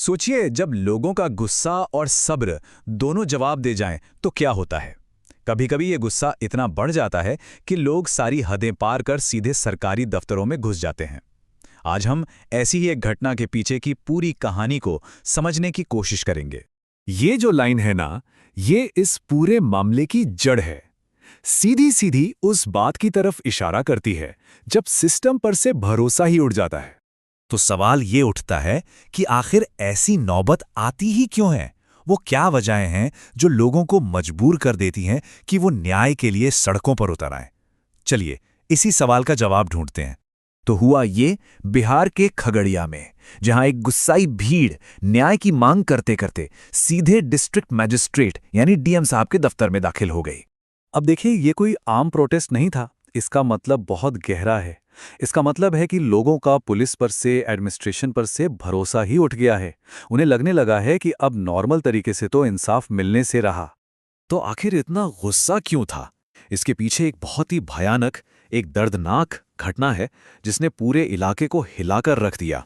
सोचिए, जब लोगों का गुस्सा और सब्र दोनों जवाब दे जाएं तो क्या होता है। कभी-कभी ये गुस्सा इतना बढ़ जाता है कि लोग सारी हदें पार कर सीधे सरकारी दफ्तरों में घुस जाते हैं। आज हम ऐसी ही एक घटना के पीछे की पूरी कहानी को समझने की कोशिश करेंगे। ये जो लाइन है ना, ये इस पूरे मामले की जड़ है। सीधी सीधी उस बात की तरफ इशारा करती है जब सिस्टम पर से भरोसा ही उड़ जाता है। तो सवाल ये उठता है कि आखिर ऐसी नौबत आती ही क्यों है। वो क्या वजहें हैं जो लोगों को मजबूर कर देती हैं कि वो न्याय के लिए सड़कों पर उतर आएं। चलिए इसी सवाल का जवाब ढूंढते हैं। तो हुआ ये बिहार के खगड़िया में, जहां एक गुस्साई भीड़ न्याय की मांग करते करते सीधे डिस्ट्रिक्ट मजिस्ट्रेट यानी डीएम साहब के दफ्तर में दाखिल हो गई। अब देखिए, ये कोई आम प्रोटेस्ट नहीं था। इसका मतलब बहुत गहरा है। इसका मतलब है कि लोगों का पुलिस पर से, एडमिनिस्ट्रेशन पर से भरोसा ही उठ गया है। उन्हें लगने लगा है कि अब नॉर्मल तरीके से तो इंसाफ मिलने से रहा। तो आखिर इतना गुस्सा क्यों था? इसके पीछे एक बहुत ही भयानक, एक दर्दनाक घटना है जिसने पूरे इलाके को हिलाकर रख दिया।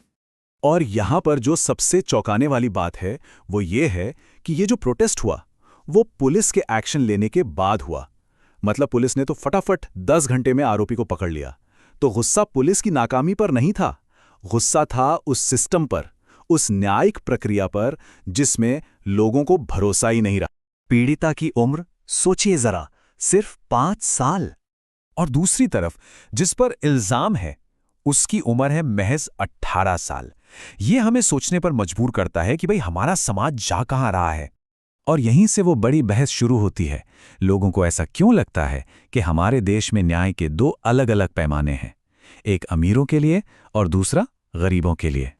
और यहां पर जो सबसे चौंकाने वाली बात है वो ये है कि ये जो प्रोटेस्ट हुआ वो पुलिस के एक्शन लेने के बाद हुआ। मतलब पुलिस ने तो फटाफट 10 घंटे में आरोपी को पकड़ लिया। तो गुस्सा पुलिस की नाकामी पर नहीं था, गुस्सा था उस सिस्टम पर, उस न्यायिक प्रक्रिया पर जिसमें लोगों को भरोसा ही नहीं रहा। पीड़िता की उम्र सोचिए जरा, सिर्फ 5 साल। और दूसरी तरफ जिस पर इल्जाम है उसकी उम्र है महज 18 साल। ये हमें सोचने पर मजबूर करता है कि भाई हमारा समाज जा कहां रहा है। और यहीं से वो बड़ी बहस शुरू होती है। लोगों को ऐसा क्यों लगता है कि हमारे देश में न्याय के 2 अलग-अलग पैमाने हैं, एक अमीरों के लिए और दूसरा गरीबों के लिए।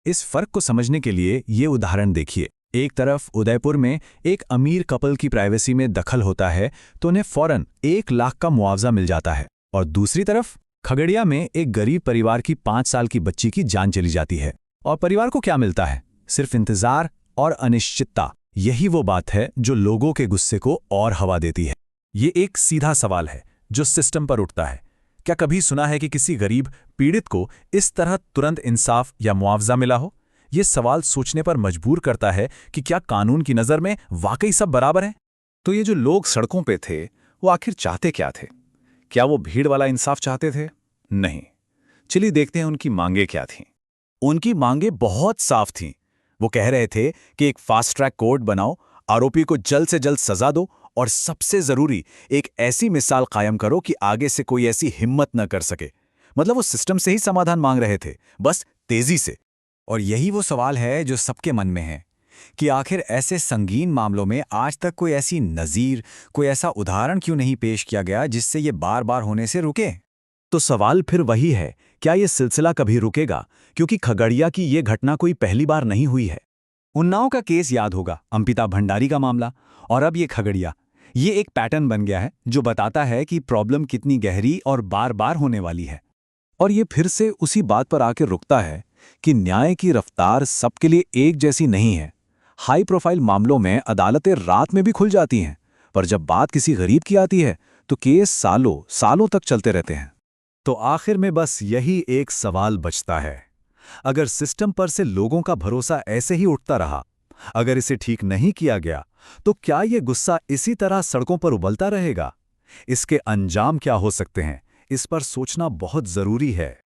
इस फर्क को समझने के लिए ये उदाहरण देखिए। एक तरफ उदयपुर में एक अमीर कपल की प्राइवेसी में दखल होता है तो उन्हें फौरन 1 लाख का मुआवजा मिल जाता है, और दूसरी तरफ खगड़िया में एक गरीब परिवार की 5 साल की बच्ची की जान चली जाती है। और परिवार को क्या मिलता है? सिर्फ इंतजार और अनिश्चितता। यही वो बात है जो लोगों के गुस्से को और हवा देती है। ये एक सीधा सवाल है जो सिस्टम पर उठता है। क्या कभी सुना है कि किसी गरीब पीड़ित को इस तरह तुरंत इंसाफ या मुआवजा मिला हो? ये सवाल सोचने पर मजबूर करता है कि क्या कानून की नज़र में वाकई सब बराबर है? तो ये जो लोग सड़कों पे थे, वो आखिर चाहते क्या थे? क्या वो भीड़ वाला इंसाफ चाहते थे? नहीं। चलिए देखते हैं उनकी मांगे क्या थीं। उनकी मांगे बहुत साफ थीं। वो कह रहे थे कि एक फास्ट ट्रैक कोर्ट बनाओ, आरोपी को जल्द से जल्द सजा दो, और सबसे जरूरी एक ऐसी मिसाल कायम करो कि आगे से कोई ऐसी हिम्मत न कर सके। मतलब वो सिस्टम से ही समाधान मांग रहे थे, बस तेजी से। और यही वो सवाल है जो सबके मन में है कि आखिर ऐसे संगीन मामलों में आज तक कोई ऐसी नज़ीर, कोई ऐसा उदाहरण क्यों नहीं पेश किया गया जिससे ये बार बार होने से रुके। तो सवाल फिर वही है, क्या ये सिलसिला कभी रुकेगा? क्योंकि खगड़िया की ये घटना कोई पहली बार नहीं हुई है। उन्नाव का केस याद होगा, अमृता भंडारी का मामला, और अब ये खगड़िया। ये एक पैटर्न बन गया है जो बताता है कि प्रॉब्लम कितनी गहरी और बार बार होने वाली है। और ये फिर से उसी बात पर आकर रुकता है कि न्याय की रफ्तार सबके लिए एक जैसी नहीं है। हाई प्रोफाइल मामलों में अदालतें रात में भी खुल जाती हैं, पर जब बात किसी गरीब की आती है तो केस सालों सालों तक चलते रहते हैं। तो आखिर में बस यही एक सवाल बचता है, अगर सिस्टम पर से लोगों का भरोसा ऐसे ही उठता रहा, अगर इसे ठीक नहीं किया गया, तो क्या ये गुस्सा इसी तरह सड़कों पर उबलता रहेगा? इसके अंजाम क्या हो सकते हैं, इस पर सोचना बहुत जरूरी है।